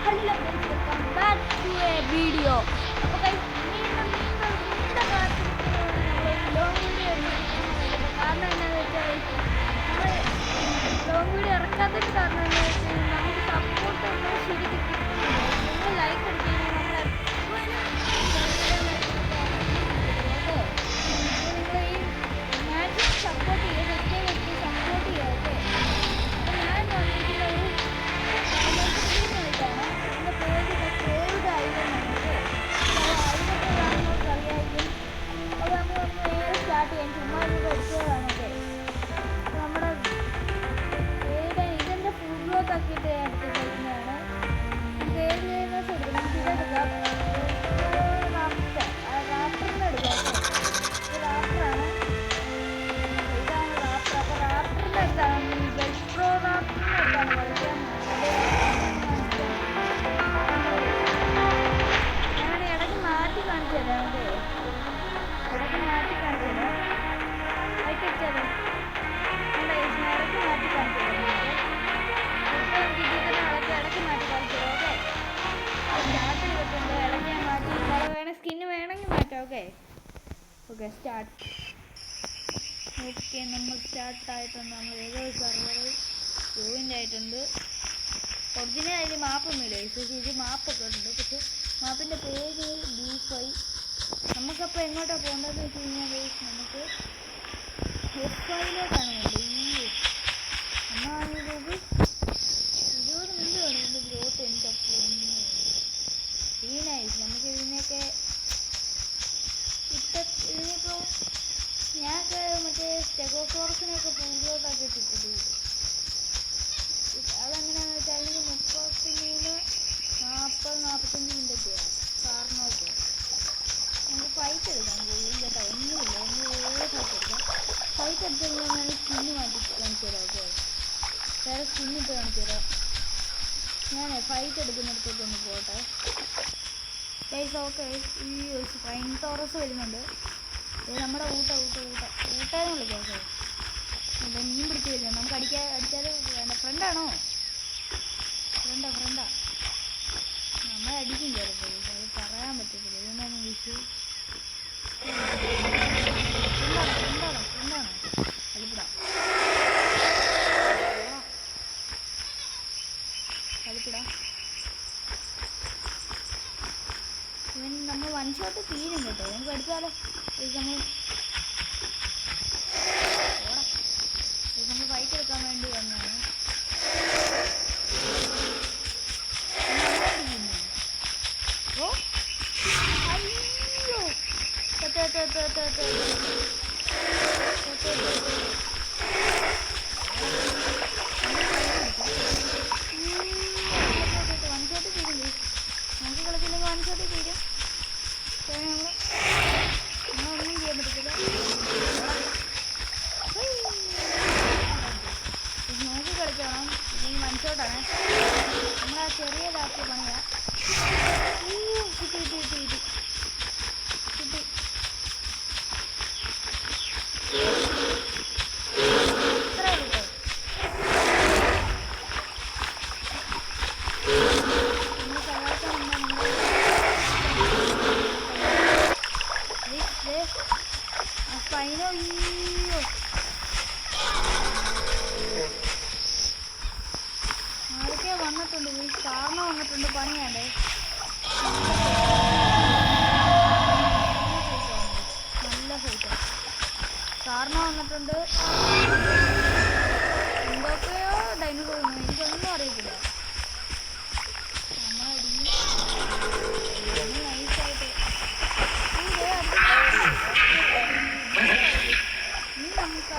Hello guys, welcome back to a video. അപ്പോൾ guys, നീണ്ട കാത്തിരിക്കുന്ന ലോങ് വീഡിയോ എടുക്കുന്നത് കാരണം എന്താണെന്ന് വെച്ചാൽ നമ്മൾ ലോങ് വീഡിയോ ഇറക്കാത്തതിന് കാരണം എന്താണെന്ന് വെച്ചാൽ നമുക്ക് സപ്പോർട്ടൊന്നും ശരിക്കും കിട്ടുന്നില്ല. നിങ്ങൾ ലൈക്ക് അടിക്കുകയും നമ്മൾ നിങ്ങൾ ഈ മാക്സിമം സപ്പോർട്ട് ചെയ്യുക, സപ്പോർട്ട് ചെയ്യുക. ഓക്കെ, അപ്പോൾ ഞാൻ വന്നിരിക്കുന്ന ഒരു സ്റ്റാർട്ട് ചെയ്യാൻ ചുമ്മാ എടുത്തതാണൊക്കെ. നമ്മുടെ ഇതിൻ്റെ ഫുൾ ബ്ലോക്ക് ആക്കിയിട്ട് എടുത്ത് കഴിക്കുന്നതാണ്. റാപ്റ്ററിന് എടുക്കാം. റാപ്റ്ററാണ്, ഇതാണ് റാപ്റ്റർ. അപ്പോൾ റാപ്റ്ററിൻ്റെ അടുത്താണ് വെൽപ്രോ റാപ്റ്ററിൻ്റെ അടുത്താണ് കളിക്കാൻ. ഞാൻ ഇടയ്ക്ക് മാറ്റി കാണിച്ചു തരാം. അതെ, ഇടയ്ക്ക് മാറ്റി കാണിച്ചു തരാം. വൈകിട്ടത് ഇടയ്ക്ക് മാറ്റി കാണിച്ചു തരാം. ഇടയ്ക്ക് മാറ്റി കാണിച്ചു തരാം. ഓക്കെ, സ്റ്റാർട്ട് ചെയ്തിട്ടുണ്ട്. ഇടയ്ക്ക് ഞാൻ മാറ്റി വേണേൽ സ്കിന്ന് വേണമെങ്കിൽ മാറ്റാം. Okay okay start. ഓക്കെ, നമ്മൾ സ്റ്റാർട്ടായിട്ടുണ്ട്. നമ്മൾ ഏതോ സർവർ ജോയിൻ്റ് ആയിട്ടുണ്ട്. ഒറിജിനൽ അതിൽ മാപ്പൊന്നുമില്ല, ഇത് മാപ്പൊക്കെ ഉണ്ട്. പക്ഷെ മാപ്പിൻ്റെ പേര് B5. നമുക്കപ്പോൾ എങ്ങോട്ടാണ് പോകേണ്ടതെന്ന് വെച്ച് കഴിഞ്ഞാൽ നമുക്ക് F5ലേക്കാണ് വേണ്ടത്. എന്നാണിത് 20 മിനിറ്റ് വേണം ഇതിൻ്റെ ഗ്രോത്ത്. എൻ്റെ നൈസ്. നമുക്ക് ഇതിനെയൊക്കെ ഇതിനിപ്പോൾ ഞാനൊക്കെ മറ്റേ സ്റ്റെഗോസോറസിനെയൊക്കെ ഫുള്ളോട്ടാക്കി ഇട്ടിട്ടുണ്ട്. അതെങ്ങനെയാണെന്ന് വെച്ചാൽ അതിന് 33, 40, 45 മിനിറ്റൊക്കെയാണ് കാരണമൊക്കെ. നമുക്ക് ഫൈറ്റ് എടുക്കാം. ഗോളിയും കേട്ടോ ഒന്നുമില്ല, ഫൈറ്റ് എടുക്കാം. ഫൈറ്റ് എടുത്ത് കഴിഞ്ഞാൽ ഞാൻ സ്കിന്ന് മാറ്റി കാണിച്ചു തരാം. ഓക്കെ, വേറെ സ്കിന്നിട്ട് കാണിച്ചു തരാം. ഞാൻ ഫൈറ്റ് എടുക്കുന്നിടത്തേക്ക് ഒന്ന് പോട്ടെ ഗൈസ്. ഓക്കെ, ഈ ഫൈൻ ടോറസ് വരുന്നുണ്ട്. ഇത് നമ്മുടെ ഊട്ടെന്ന് വിളിക്കാം. ഓക്കെ, ഇവിടെ മീൻ പിടിച്ച് വരുന്നത്. നമുക്ക് അടിച്ചാൽ വേണ്ട. ഫ്രണ്ടാണോ? ഫ്രണ്ടാ നമ്മളെ അടിക്കും ചിലപ്പോൾ. അത് പറയാൻ പറ്റത്തില്ല. ഇതെന്താണ് വിഷു? ഫ്രണ്ടാണോ? കളിപ്പിടാ. ഇവൻ നമ്മൾ വൺ ഷോട്ട് തീരും കേട്ടോ. നമുക്ക് അടിച്ചാലോ? നമ്മൾ ഫൈറ്റ് എടുക്കാൻ വേണ്ടി വന്നതാണ്. ഓ അയ്യോ, വൺഷോട്ട് തീരും. നമുക്ക് കളിച്ചില്ലെങ്കിൽ വൺഷോട്ട് തീരും. നമ്മളൊന്നും ചെയ്യാൻ പറ്റത്തില്ല. നോക്കി കളിക്കണം. ഇല്ലെങ്കിൽ വൺഷോട്ടാണ്. നമ്മളാ ചെറിയതാക്കിയ പണിയാ. കിട്ടി. ആരൊക്കെ വന്നിട്ടുണ്ട്? കാരണം വന്നിട്ടുണ്ട്. പണിയാണ്ടേ. നല്ല ഫൈറ്റ്. കാരണം വന്നിട്ടുണ്ട്. എന്തൊക്കെയോ ഡൈനോസോർ. എനിക്കൊന്നും അറിയത്തില്ല. നൈസായിട്ട് നമുക്ക്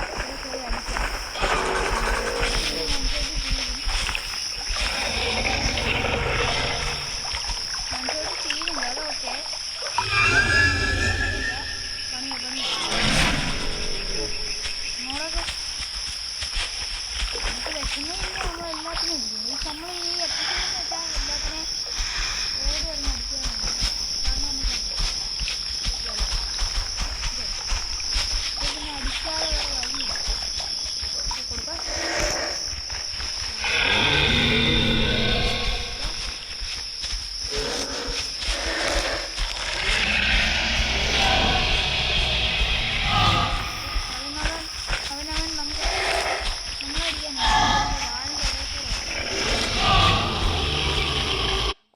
അടിക്കാം. തീരുണ്ട്. അതൊക്കെ പണിയാ. നമ്മളൊക്കെ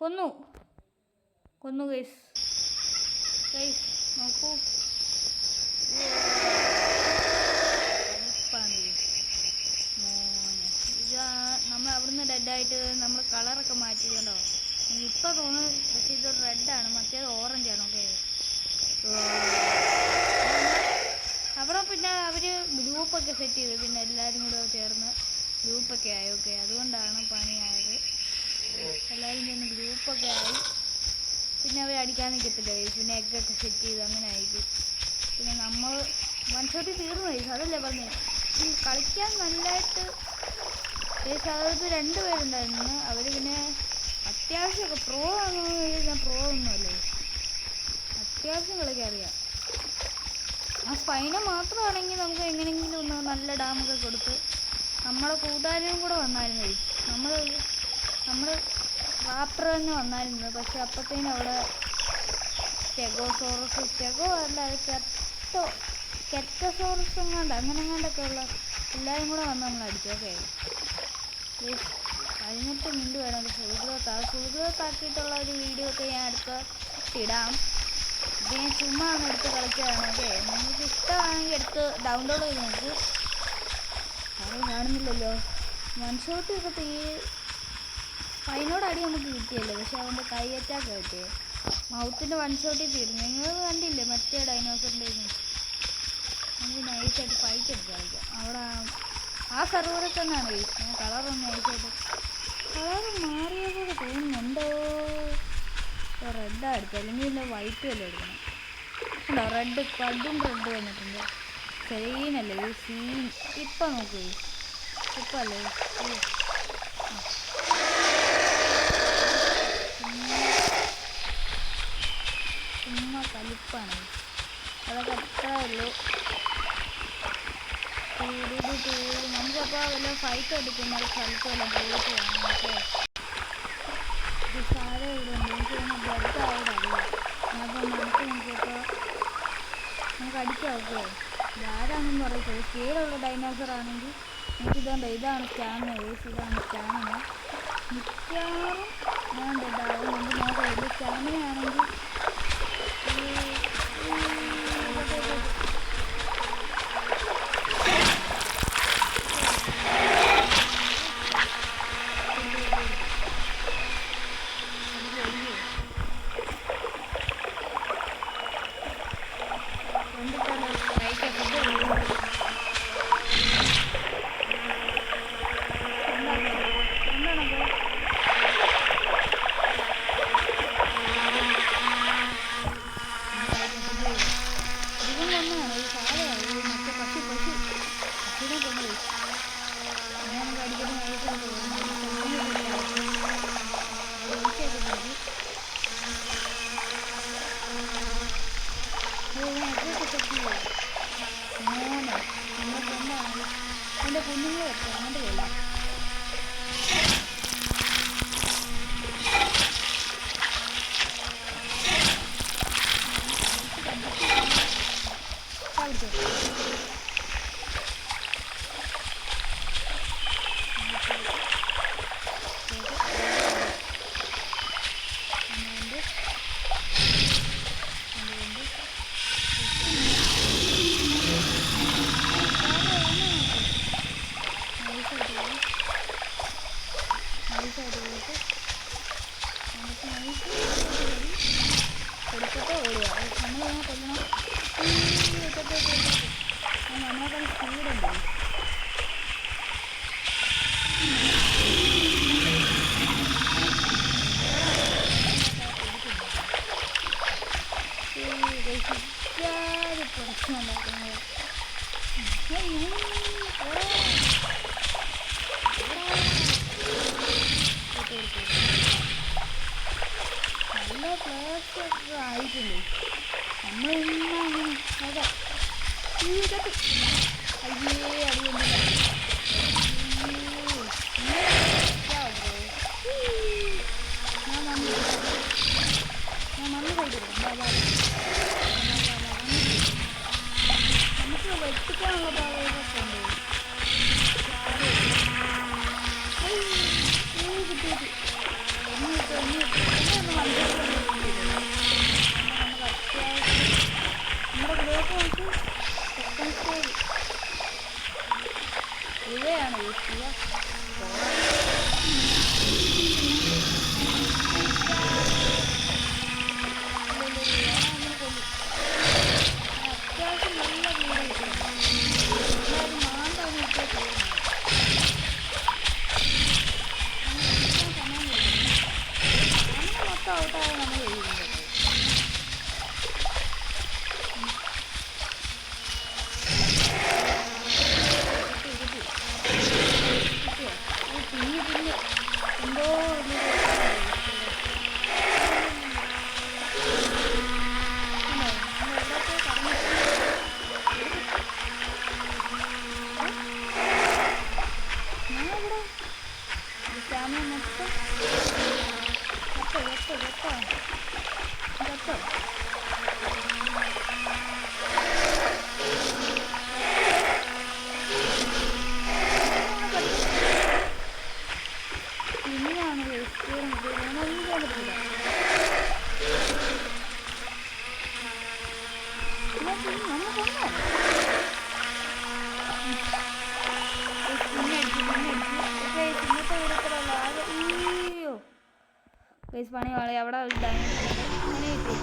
കൊന്നു കൊന്നു ഗൈസ് ഗൈസ് നോക്കൂ. മോനെ ഇതാ നമ്മൾ അവിടുന്ന് ഡെഡായിട്ട് നമ്മൾ കളറൊക്കെ മാറ്റിയിട്ടുണ്ടോ. എനിക്കിപ്പോൾ തോന്നുന്നു പക്ഷേ ഇത് റെഡാണ്, മറ്റേത് ഓറഞ്ചാണ്. ഓക്കെ അവിടെ പിന്നെ അവർ ഗ്രൂപ്പൊക്കെ സെറ്റ് ചെയ്തു, പിന്നെ എല്ലാവരും കൂടെ ചേർന്ന് ഗ്രൂപ്പൊക്കെ ആയി. ഓക്കെ അതുകൊണ്ടാണ് പണിയായത്. എല്ലാവരും ചെന്ന് ഗ്രൂപ്പൊക്കെ ആയി. പിന്നെ അവർ അടിക്കാൻ നിൽക്കത്തില്ല, പിന്നെ എഗ്ഗൊക്കെ സെറ്റ് ചെയ്ത് അങ്ങനെ ആയിരിക്കും. പിന്നെ നമ്മൾ വൺ ഷോട്ട് തീർന്നു കഴിച്ചു. അതല്ലേ പറഞ്ഞേ കളിക്കാൻ നല്ലതായിട്ട് കഴിച്ചു. അതായത് 2 പേരുണ്ടായിരുന്നു. അവർ പിന്നെ അത്യാവശ്യമൊക്കെ പ്രോ ആണെന്ന് ഞാൻ പ്രോ ഒന്നുമല്ലേ, അത്യാവശ്യം കളിക്കാൻ അറിയാം. ആ സ്പൈന മാത്രമാണെങ്കിൽ നമുക്ക് എങ്ങനെയെങ്കിലും ഒന്ന് നല്ല ഡാമൊക്കെ കൊടുത്ത്. നമ്മളെ കൂട്ടുകാരും കൂടെ വന്നായിരുന്നു നമ്മൾ റാപ്റ്റർ തന്നെ വന്നായിരുന്നു. പക്ഷെ അപ്പോഴത്തേനും അവിടെ സ്റ്റെഗോ അല്ല, അത് കെറ്റസോറസ് അങ്ങനെങ്ങാണ്ടൊക്കെ ഉള്ള എല്ലാവരും കൂടെ വന്ന് നമ്മൾ അടിച്ചു. ഓക്കെ 18 മിനിറ്റ് വേണം ഫുൾ ഗ്രോത്ത് ആക്കിയിട്ടുള്ള ഒരു വീഡിയോ ഒക്കെ ഞാൻ അടുത്ത് ഇടാം. ഇത് ഞാൻ ചുമ്മാ ഒന്ന് എടുത്ത് കളിച്ചതാണ്. ഓക്കെ നിങ്ങൾക്ക് ഇഷ്ടമാണെങ്കിൽ എടുത്ത് ഡൗൺലോഡ് ചെയ്ത് നോക്ക്. ആരും കാണുന്നില്ലല്ലോ. വൺ ഷോട്ട് ഇപ്പോൾ അതിനോട് അടി നമുക്ക് കിട്ടിയല്ലോ, പക്ഷെ അവൻ്റെ കൈ അറ്റാക്ക് കിട്ടിയേ. മൗത്തിൻ്റെ വൺ ഷോട്ടിൽ തീർന്നു. നിങ്ങൾ കണ്ടില്ലേ മറ്റേ ഡൈനോസറിൻ്റെ നമുക്ക് നൈസായിട്ട് ഫൈറ്റ് എടുത്ത് കളിക്കാം. അവിടെ ആ സെർവറിൽ തന്നെയാണ് ഞാൻ കളറൊന്നും നൈസായിട്ട് കളറ് മാറിയപോലെ തോന്നുന്നുണ്ടോ. റെഡാണ് എടുത്തത്, അല്ലെങ്കിൽ പിന്നെ വൈറ്റ് വല്ലതും എടുക്കണം. ഉണ്ടോ റെഡ് കടും റെഡ് വന്നിട്ടുണ്ട്. സെയിനല്ലേ ഈ സീൻ. ഇപ്പം നോക്കൂ ഇപ്പം അല്ലേ ചുമ്മാ കലിപ്പാണ്. അതൊക്കെ അത്രേ ഉള്ളൂ. നമുക്കപ്പോൾ വല്ല ഫൈറ്റ് എടുക്കുന്ന സ്ഥലത്ത് വല്ല പോയിട്ട് വേണം. ഓക്കെ ഇത് സാധനം ഇവിടെ ഉണ്ട്. എനിക്ക് തന്നെ ബ്ലഡ് ആയതല്ല. അപ്പോൾ നോക്കിയപ്പോൾ നമുക്ക് അടിക്കാം. ഓക്കെ ഇതാരാണെന്ന് പറയത്തില്ല. സ്കെയിലുള്ള ഡൈനോസർ ആണെങ്കിൽ എനിക്കിതുണ്ട്. ഇതാണ് സ്റ്റാമിന. ഇതാണ് സ്റ്റാമിന. മിക്കവാറും ഞാൻ ഡെഡാവും. നമുക്ക് നോക്കാം. ഇത് സ്റ്റാമിന ആണെങ്കിൽ എൻ്റെ കുഞ്ഞുങ്ങൾ വെച്ചു അങ്ങോട്ട് പോയില്ല. കൊടുത്തിട്ട് ഓടുക. നമ്മളിങ്ങനെ കൊല്ലണം. നമ്മളെക്കാൾ സ്പീഡുണ്ട്. പ്രശ്നമുണ്ടാക്കുന്നത് നല്ല പ്ലേസൊക്കെ ആയിട്ടുണ്ട്. നമ്മളൊന്നും അങ്ങനെ അതെ അയ്യേ അറിയുന്നില്ല. ഞാൻ മണ്ണ് കഴിക്കണം. നമുക്ക് വെട്ടിക്കാനുള്ള ഭാഗമൊക്കെ ഉണ്ട്. കിട്ടിയിട്ട് ഔട്ടായ നമ്മൾ എഴുതും കേട്ടോ. പിന്നെ എന്തോ പണി വളെ അവിടെ ഒരു ഡൈനിങ് അങ്ങനെ കിട്ടി.